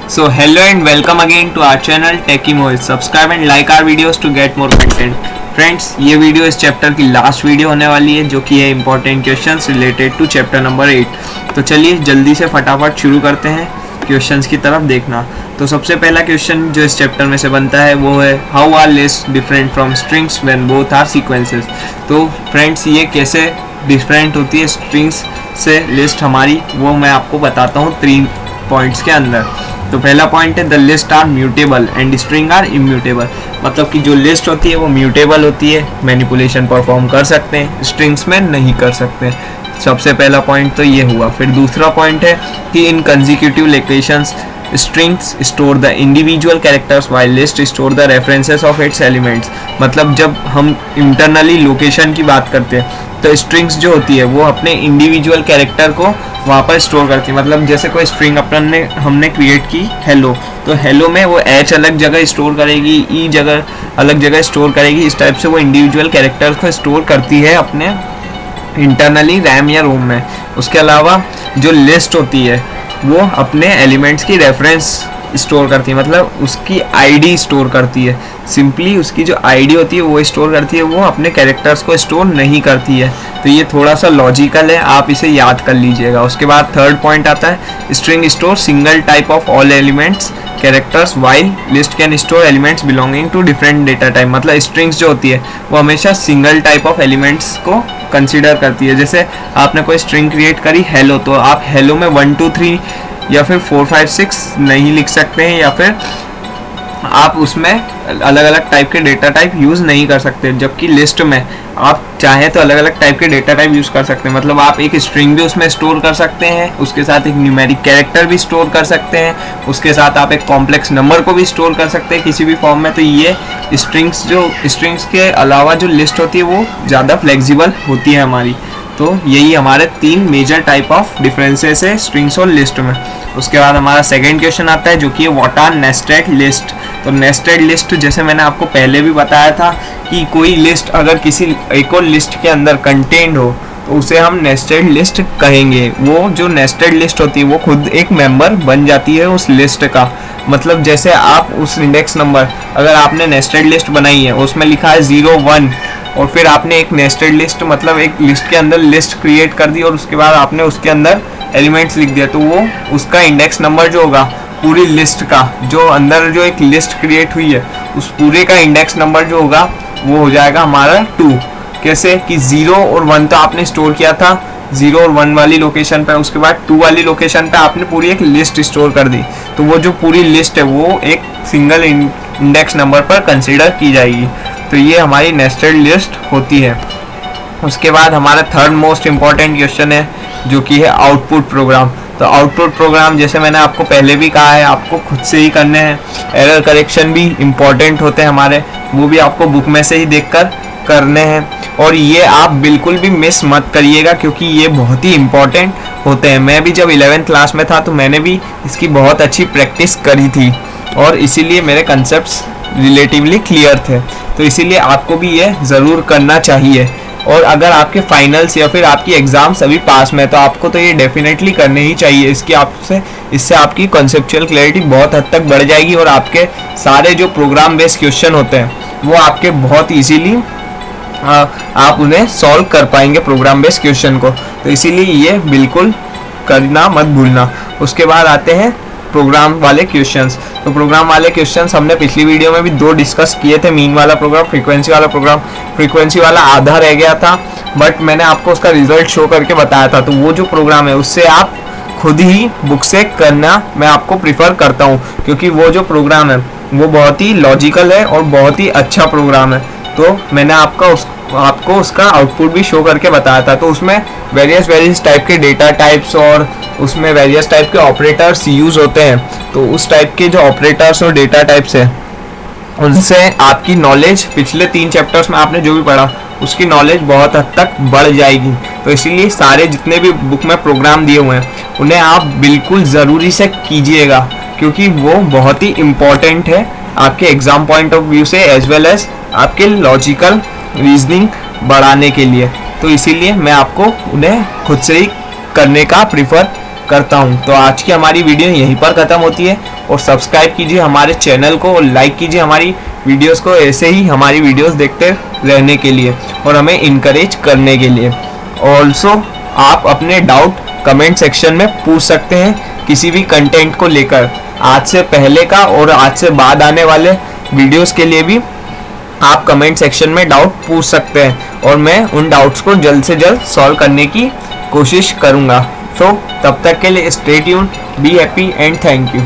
So hello and welcome again to our channel Techie Mohit. Subscribe and like our videos to get more content. Friends, ये video इस chapter की last video होने वाली है जो कि है important questions related to chapter number 8। तो चलिए जल्दी से फटाफट शुरू करते हैं क्वेश्चंस की तरफ देखना। तो सबसे पहला क्वेश्चन जो इस चैप्टर में से बनता है वो है how are list different from strings when both are sequences. तो फ्रेंड्स, ये कैसे डिफरेंट होती है स्ट्रिंग्स से लिस्ट हमारी, वो मैं आपको बताता हूँ 3 पॉइंट्स के अंदर। तो पहला पॉइंट है the list are mutable and string are immutable. मतलब कि जो लिस्ट होती है वो म्यूटेबल होती है, मैनिपुलेशन परफॉर्म कर सकते हैं, स्ट्रिंग्स में नहीं कर सकते। सबसे पहला पॉइंट तो ये हुआ। फिर दूसरा पॉइंट है कि in consecutive locations strings store the individual characters while list store the references of its elements. मतलब जब हम इंटरनली लोकेशन की बात करते हैं तो स्ट्रिंग्स जो होती है वो अपने इंडिविजुअल कैरेक्टर को वहाँ पर स्टोर करती है। मतलब जैसे कोई स्ट्रिंग हमने क्रिएट की हेलो, तो हेलो में वो एच अलग जगह स्टोर करेगी, ई जगह अलग जगह स्टोर करेगी। इस टाइप से वो इंडिविजुअल कैरेक्टर्स को स्टोर करती है अपने इंटरनली रैम या रोम में। उसके अलावा जो लिस्ट होती है वो अपने एलिमेंट्स की रेफरेंस स्टोर करती है, मतलब उसकी आईडी स्टोर करती है। सिंपली उसकी जो आईडी होती है वो स्टोर करती है, वो अपने कैरेक्टर्स को स्टोर नहीं करती है। तो ये थोड़ा सा लॉजिकल है, आप इसे याद कर लीजिएगा। उसके बाद थर्ड पॉइंट आता है string store single type of all elements characters while list can store elements belonging to different data type. मतलब स्ट्रिंग्स जो होती है वो हमेशा सिंगल टाइप ऑफ एलिमेंट्स को कंसिडर करती है। जैसे आपने कोई स्ट्रिंग क्रिएट करी हेलो, तो आप हेलो में 1 2 3 या फिर 4 5 6 नहीं लिख सकते हैं, या फिर आप उसमें अलग अलग टाइप के डेटा टाइप यूज़ नहीं कर सकते। जबकि लिस्ट में आप चाहें तो अलग अलग टाइप के डेटा टाइप यूज़ कर सकते हैं। मतलब आप एक स्ट्रिंग भी उसमें स्टोर कर सकते हैं, उसके साथ एक न्यूमेरिक कैरेक्टर भी स्टोर कर सकते हैं, उसके साथ आप एक कॉम्प्लेक्स नंबर को भी स्टोर कर सकते हैं किसी भी फॉर्म में। तो ये स्ट्रिंग्स के अलावा जो लिस्ट होती है वो ज़्यादा फ्लेक्सिबल होती है हमारी। तो यही हमारे 3 मेजर टाइप ऑफ डिफरेंसेस है स्ट्रिंग्स और लिस्ट में। उसके बाद हमारा सेकंड क्वेश्चन आता है जो कि है व्हाट आर नेस्टेड लिस्ट। तो नेस्टेड लिस्ट जैसे मैंने आपको पहले भी बताया था कि कोई लिस्ट अगर किसी एक और लिस्ट के अंदर कंटेंट हो तो उसे हम नेस्टेड लिस्ट कहेंगे। वो जो नेस्टेड लिस्ट होती है वो खुद एक मेंबर बन जाती है उस लिस्ट का। मतलब जैसे आप उस इंडेक्स नंबर, अगर आपने नेस्टेड लिस्ट बनाई है उसमें लिखा है 0 1 और फिर आपने एक नेस्टेड लिस्ट मतलब एक लिस्ट के अंदर लिस्ट क्रिएट कर दी और उसके बाद आपने उसके अंदर एलिमेंट्स लिख दिया, तो वो उसका इंडेक्स नंबर जो होगा पूरी लिस्ट का, जो अंदर जो एक लिस्ट क्रिएट हुई है उस पूरे का इंडेक्स नंबर जो होगा वो हो जाएगा हमारा 2। कैसे कि 0 और 1 तो आपने स्टोर किया था 0 और 1 वाली लोकेशन पे, उसके बाद 2 वाली लोकेशन पे आपने पूरी एक लिस्ट स्टोर कर दी, तो वो जो पूरी लिस्ट है वो एक सिंगल इंडेक्स नंबर पर कंसीडर की जाएगी। तो ये हमारी नेस्टेड लिस्ट होती है। उसके बाद हमारा थर्ड मोस्ट इम्पॉर्टेंट क्वेश्चन है जो कि है आउटपुट प्रोग्राम। तो आउटपुट प्रोग्राम जैसे मैंने आपको पहले भी कहा है आपको खुद से ही करने हैं। एरर करेक्शन भी इम्पॉर्टेंट होते हैं हमारे, वो भी आपको बुक में से ही देखकर करने हैं। और ये आप बिल्कुल भी मिस मत करिएगा क्योंकि ये बहुत ही इम्पॉर्टेंट होते हैं। मैं भी जब 11th क्लास में था तो मैंने भी इसकी बहुत अच्छी प्रैक्टिस करी थी और इसीलिए मेरे कंसेप्ट्स रिलेटिवली क्लियर थे। तो इसीलिए आपको भी ये ज़रूर करना चाहिए। और अगर आपके फाइनल्स या फिर आपकी एग्ज़ाम्स अभी पास में तो आपको तो ये डेफिनेटली करने ही चाहिए। इससे आपकी कॉन्सेप्चुअल क्लैरिटी बहुत हद तक बढ़ जाएगी और आपके सारे जो प्रोग्राम बेस्ड क्वेश्चन होते हैं वो आपके बहुत ईजीली आप उन्हें सॉल्व कर पाएंगे प्रोग्राम बेस्ड क्वेश्चन को। तो इसीलिए ये बिल्कुल करना मत भूलना। उसके बाद आते हैं प्रोग्राम वाले क्वेश्चंस। तो प्रोग्राम वाले क्वेश्चंस हमने पिछली वीडियो में भी 2 डिस्कस किए थे, मीन वाला प्रोग्राम, फ्रीक्वेंसी वाला प्रोग्राम। फ्रीक्वेंसी वाला आधा रह गया था बट मैंने आपको उसका रिजल्ट शो करके बताया था। तो वो जो प्रोग्राम है उससे आप खुद ही बुक से करना मैं आपको प्रीफर करता हूँ क्योंकि वो जो प्रोग्राम है वो बहुत ही लॉजिकल है और बहुत ही अच्छा प्रोग्राम है। तो मैंने आपको उसका आउटपुट भी शो करके बताया था। तो उसमें वेरियस टाइप के डेटा टाइप्स और उसमें वेरियस टाइप के ऑपरेटर्स यूज़ होते हैं। तो उस टाइप के जो ऑपरेटर्स और डेटा टाइप्स हैं उनसे आपकी नॉलेज पिछले 3 चैप्टर्स में आपने जो भी पढ़ा उसकी नॉलेज बहुत हद तक बढ़ जाएगी। तो इसीलिए सारे जितने भी बुक में प्रोग्राम दिए हुए हैं उन्हें आप बिल्कुल ज़रूरी से कीजिएगा क्योंकि वो बहुत ही इम्पॉर्टेंट है आपके एग्ज़ाम पॉइंट ऑफ व्यू से एज वेल एज आपके लॉजिकल रीजनिंग बढ़ाने के लिए। तो इसीलिए मैं आपको उन्हें खुद से ही करने का प्रीफर करता हूँ। तो आज की हमारी वीडियो यहीं पर ख़त्म होती है और सब्सक्राइब कीजिए हमारे चैनल को और लाइक कीजिए हमारी वीडियोस को, ऐसे ही हमारी वीडियोस देखते रहने के लिए और हमें इनकरेज करने के लिए। ऑल्सो आप अपने डाउट कमेंट सेक्शन में पूछ सकते हैं किसी भी कंटेंट को लेकर, आज से पहले का और आज से बाद आने वाले वीडियोस के लिए भी आप कमेंट सेक्शन में डाउट पूछ सकते हैं और मैं उन डाउट्स को जल्द से जल्द सॉल्व करने की कोशिश करूँगा। सो तब तक के लिए stay tuned, be happy and thank you.